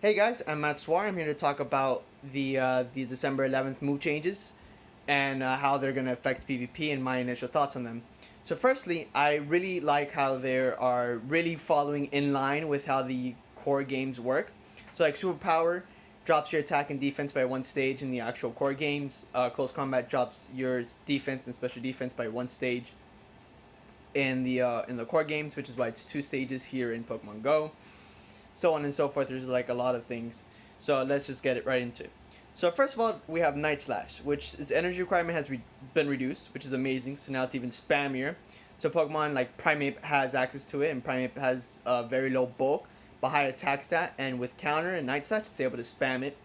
Hey guys, I'm Matt Swar. I'm here to talk about the December 11th move changes and how they're going to affect PvP and my initial thoughts on them. So, firstly, I really like how they are really following in line with how the core games work. So, like Superpower drops your attack and defense by one stage in the actual core games. Close Combat drops your defense and special defense by one stage in the core games, which is why it's two stages here in Pokemon Go, so on and so forth. There's like a lot of things. So let's just get it right into it. So first of all, we have Night Slash, which its energy requirement has been reduced, which is amazing. So now it's even spammier. So Pokemon like Primeape has access to it, and Primeape has a very low bulk, but high attack stat, and with Counter and Night Slash, it's able to spam it.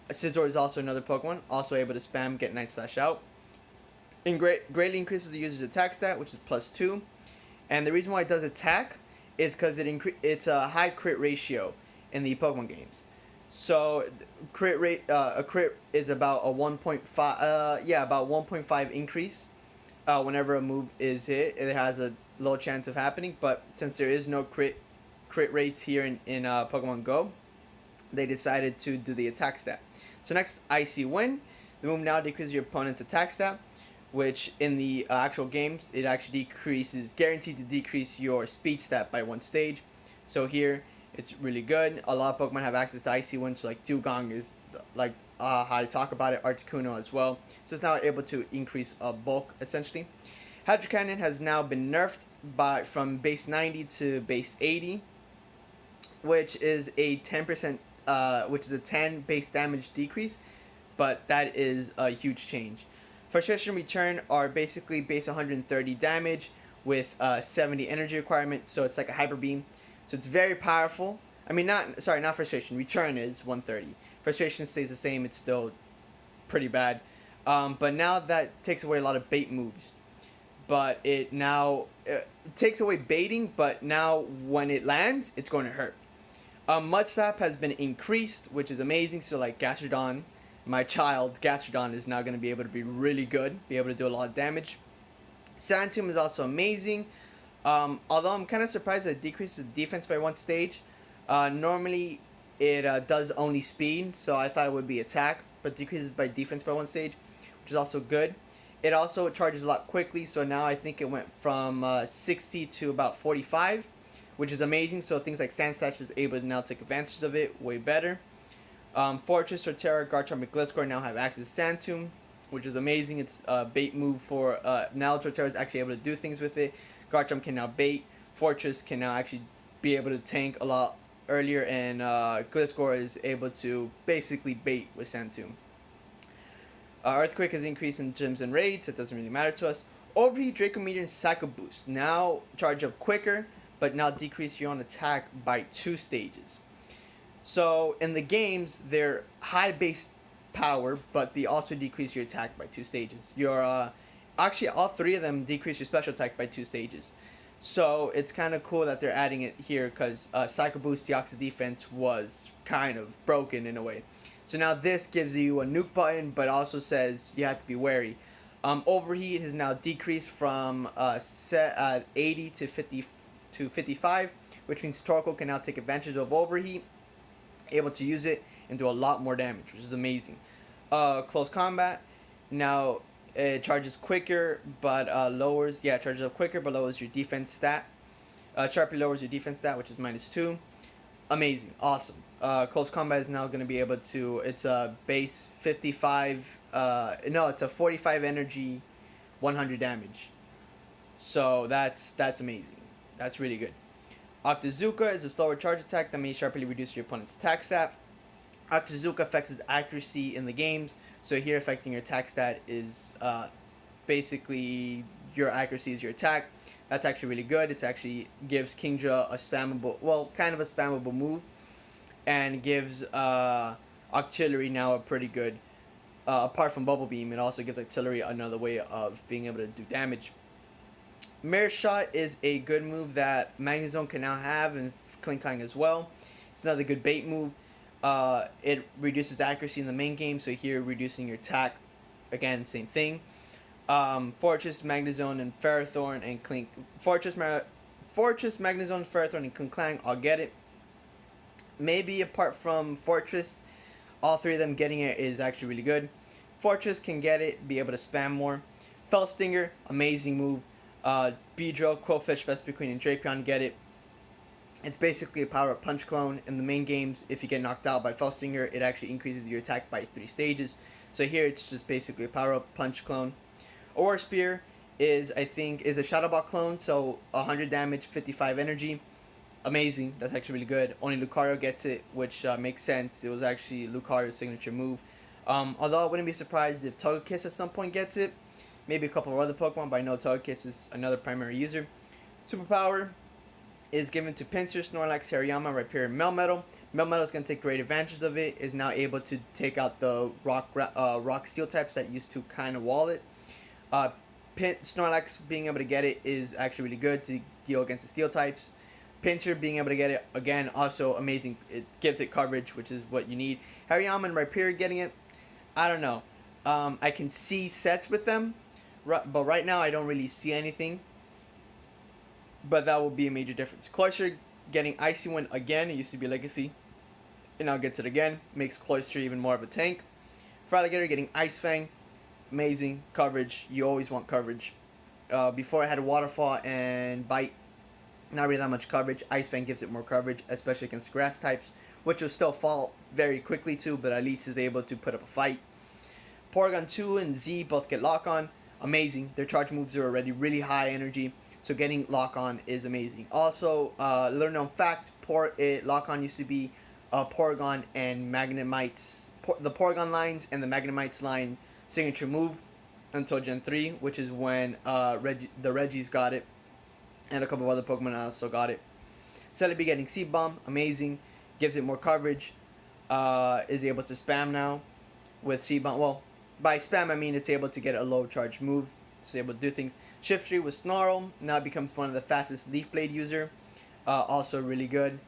Scizor is also another Pokemon, also able to spam, get Night Slash out. And greatly increases the user's attack stat, which is +2. And the reason why it does attack is because it's a high crit ratio in the Pokemon games. So crit rate a crit is about a 1.5 about 1.5 increase whenever a move is hit. It has a low chance of happening, but since there is no crit rates here in Pokemon Go, they decided to do the attack stat. So next, Icy Wind. The move now decreases your opponent's attack stat, which in the actual games, it actually guaranteed to decrease your speed stat by one stage. So here, it's really good. A lot of Pokemon have access to Icy Wind, so like Dugong is like how I talk about it, Articuno as well. So it's now able to increase bulk, essentially. Hydro Cannon has now been nerfed from base 90 to base 80, which is a 10%, which is a 10 base damage decrease, but that is a huge change. Frustration Return are basically base 130 damage with 70 energy requirement, so it's like a Hyper Beam. So it's very powerful. I mean, not Frustration. Return is 130. Frustration stays the same. It's still pretty bad. But now that takes away a lot of bait moves. But it now takes away baiting, but now when it lands, it's going to hurt. Mud Slap has been increased, which is amazing. So like Gastrodon, my child Gastrodon is now going to be able to be really good, be able to do a lot of damage. Sand Tomb is also amazing. Although I'm kind of surprised that it decreases defense by one stage. Normally it does only speed, so I thought it would be attack, but decreases by defense by one stage, which is also good. It also charges a lot quickly, so now I think it went from 60 to about 45, which is amazing. So things like Sandslash is able to now take advantage of it way better. Fortress, Torterra, Garchomp, and Gliscor now have access to Sand Tomb, which is amazing. It's a bait move for now Torterra is actually able to do things with it. Garchomp can now bait. Fortress can now actually be able to tank a lot earlier, and Gliscor is able to basically bait with Sand Tomb. Earthquake has increased in gyms and raids. It doesn't really matter to us. Overheat, Draco Meteor, and Psycho Boost now charge up quicker, but now decrease your own attack by 2 stages. So in the games, they're high base power, but they also decrease your attack by 2 stages. Actually, all 3 of them decrease your special attack by 2 stages. So it's kind of cool that they're adding it here, because Psycho Boost Deoxys defense was kind of broken in a way. So now this gives you a nuke button, but also says you have to be wary. Overheat has now decreased from 80 to 55, which means Torkoal can now take advantage of overheat, able to use it and do a lot more damage, which is amazing. Close Combat now it charges quicker, but charges up quicker, but lowers your defense stat. Sharply lowers your defense stat, which is -2. Amazing, awesome. Close Combat is now going to be able to. It's a base 55. It's a 45 energy, 100 damage. So that's amazing. That's really good. Octazooka is a slower charge attack that may sharply reduce your opponent's attack stat. Octazooka affects his accuracy in the games, so here affecting your attack stat is basically your accuracy is your attack. That's actually really good. It actually gives Kingdra kind of a spammable move, and gives Octillery now a pretty good, apart from Bubble Beam, it also gives Octillery another way of being able to do damage. Mirror Shot is a good move that Magnezone can now have, and Klinklang as well. It's another good bait move. It reduces accuracy in the main game, so here reducing your attack, again, same thing. Fortress, Magnezone, and Ferrothorn, and Fortress, Magnezone, Ferrothorn, and Klinklang, I'll get it. Maybe apart from Fortress, all three of them getting it is actually really good. Fortress can get it, be able to spam more. Fellstinger, amazing move. Beedrill, Quillfish, Vespiquen, and Drapion get it. It's basically a power up punch clone. In the main games, if you get knocked out by Fellstinger, it actually increases your attack by 3 stages. So here it's just basically a power up punch clone. Aura Spear is, I think, is a Shadow Ball clone, so 100 damage, 55 energy. Amazing, that's actually really good. Only Lucario gets it, which makes sense. It was actually Lucario's signature move. Although I wouldn't be surprised if Togekiss at some point gets it. Maybe a couple of other Pokemon, but I know Togekiss is another primary user. Superpower is given to Pinsir, Snorlax, Hariyama, Rhyperior, Melmetal. Melmetal is going to take great advantage of it. Is now able to take out the rock steel types that used to kind of wall it. Snorlax being able to get it is actually really good to deal against the steel types. Pinsir being able to get it, again, also amazing. It gives it coverage, which is what you need. Hariyama and Rhyperior getting it, I don't know. I can see sets with them, but right now I don't really see anything. But that will be a major difference. Cloyster getting Icy Wind again. It used to be Legacy. And now gets it again. Makes Cloyster even more of a tank. Feraligatr getting Ice Fang. Amazing. Coverage. You always want coverage. Before I had a Waterfall and Bite. Not really that much coverage. Ice Fang gives it more coverage, especially against grass types, which will still fall very quickly too, but at least is able to put up a fight. Porygon 2 and Z both get Lock On. Amazing. Their charge moves are already really high energy. So getting Lock On is amazing. Also, little known fact, Lock On used to be Porygon and Magnemite's, the Porygon lines and the Magnemite's line signature move until Gen 3, which is when the Regis got it. And a couple of other Pokemon also got it. Celebi getting Seed Bomb, amazing. Gives it more coverage. Is able to spam now with Seed Bomb. Well, by spam I mean it's able to get a low charge move. It's able to do things. Shiftry with Snarl now becomes one of the fastest Leaf Blade user. Also really good.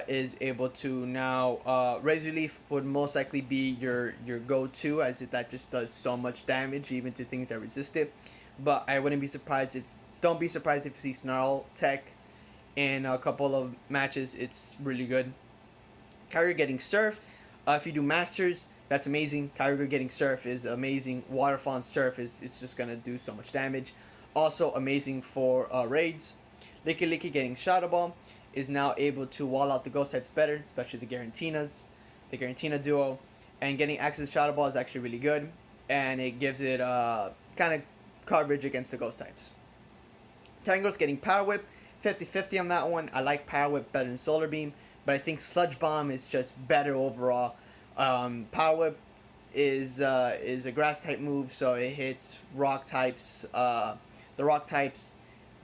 Is able to now Razor Leaf would most likely be your go-to, as that just does so much damage even to things that resist it. But I wouldn't be surprised if don't be surprised if you see Snarl tech in a couple of matches. It's really good. Kyogre getting Surf. If you do Masters, that's amazing. Kyogre getting Surf is amazing. Waterfall and Surf is just gonna do so much damage. Also amazing for raids. Licky getting Shadow Ball is now able to wall out the ghost types better, especially the Garantinas, the Garantina duo. And getting access to Shadow Ball is actually really good, and it gives it kind of coverage against the ghost types. Tangrowth getting Power Whip, 50-50 on that one. I like Power Whip better than Solar Beam, but I think Sludge Bomb is just better overall. Power Whip is a grass type move, so it hits rock types, the rock types,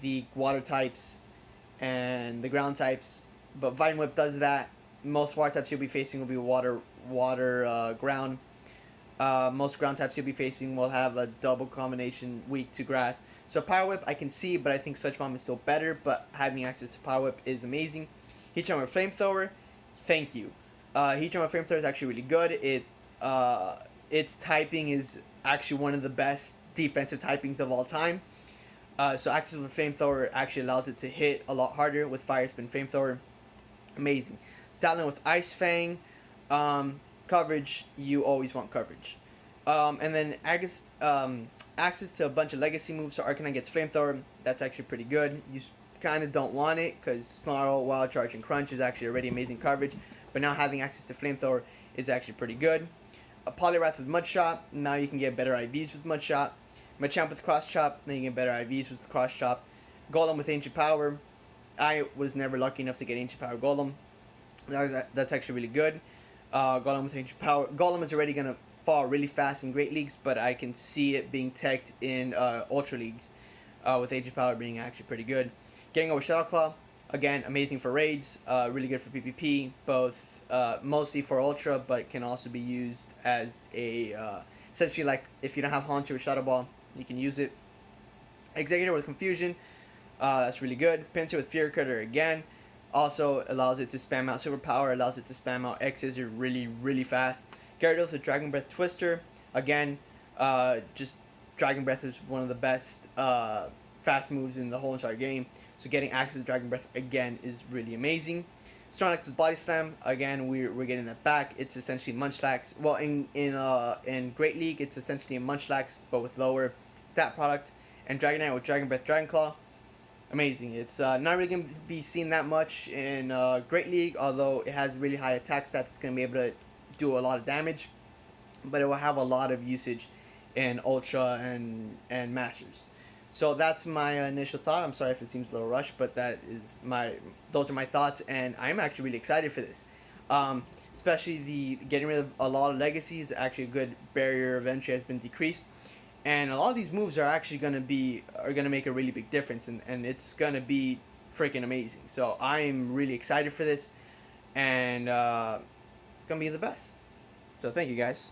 the water types, and the ground types. But Vine Whip does that. Most water types you'll be facing will be water, ground. Most ground types you'll be facing will have a double combination weak to grass. So Power Whip I can see, but I think Sludge Bomb is still better. But having access to Power Whip is amazing. Heatran with Flamethrower, thank you. Heatran with Flamethrower is actually really good. Its typing is actually one of the best defensive typings of all time. So access with Flamethrower actually allows it to hit a lot harder with Fire Spin Flamethrower. Amazing. Stoutland with Ice Fang. Coverage, you always want coverage. And then access to a bunch of legacy moves, so Arcanine gets Flamethrower. That's actually pretty good. You kind of don't want it because Snarl, Wild Charge, and Crunch is actually already amazing coverage. But now having access to Flamethrower is actually pretty good. A Poliwrath with Mud Shot. Now you can get better IVs with Mud Shot. Machamp with Cross Chop. Then you get better IVs with Cross Chop. Golem with Ancient Power. I was never lucky enough to get Ancient Power Golem. That's actually really good. Golem with Ancient Power. Golem is already going to fall really fast in Great Leagues, but I can see it being teched in Ultra Leagues with Ancient Power being actually pretty good. Getting over Shadow Claw, again, amazing for raids, really good for PvP, both mostly for Ultra, but can also be used as a, essentially like if you don't have Haunter with Shadow Ball, you can use it. Executor with Confusion, that's really good. Pinsir with Fury Cutter again. Also allows it to spam out Superpower, allows it to spam out X-Scissor really, really fast. Gyarados with Dragon Breath Twister. Again, just Dragon Breath is one of the best fast moves in the whole entire game. So getting access to Dragon Breath again is really amazing. Snorlax with Body Slam. Again, we're getting that back. It's essentially Munchlax. Well, in Great League, it's essentially a Munchlax but with lower stat product. And Dragonite with Dragon Breath, Dragon Claw. Amazing. It's not really going to be seen that much in Great League, although it has really high attack stats. It's going to be able to do a lot of damage, but it will have a lot of usage in Ultra and Masters. So that's my initial thought. I'm sorry if it seems a little rushed, but those are my thoughts, and I'm actually really excited for this. Especially the getting rid of a lot of legacies. Actually, a good barrier of entry has been decreased, and a lot of these moves are actually gonna make a really big difference, and it's gonna be freaking amazing. So I'm really excited for this, and it's gonna be the best. So thank you guys.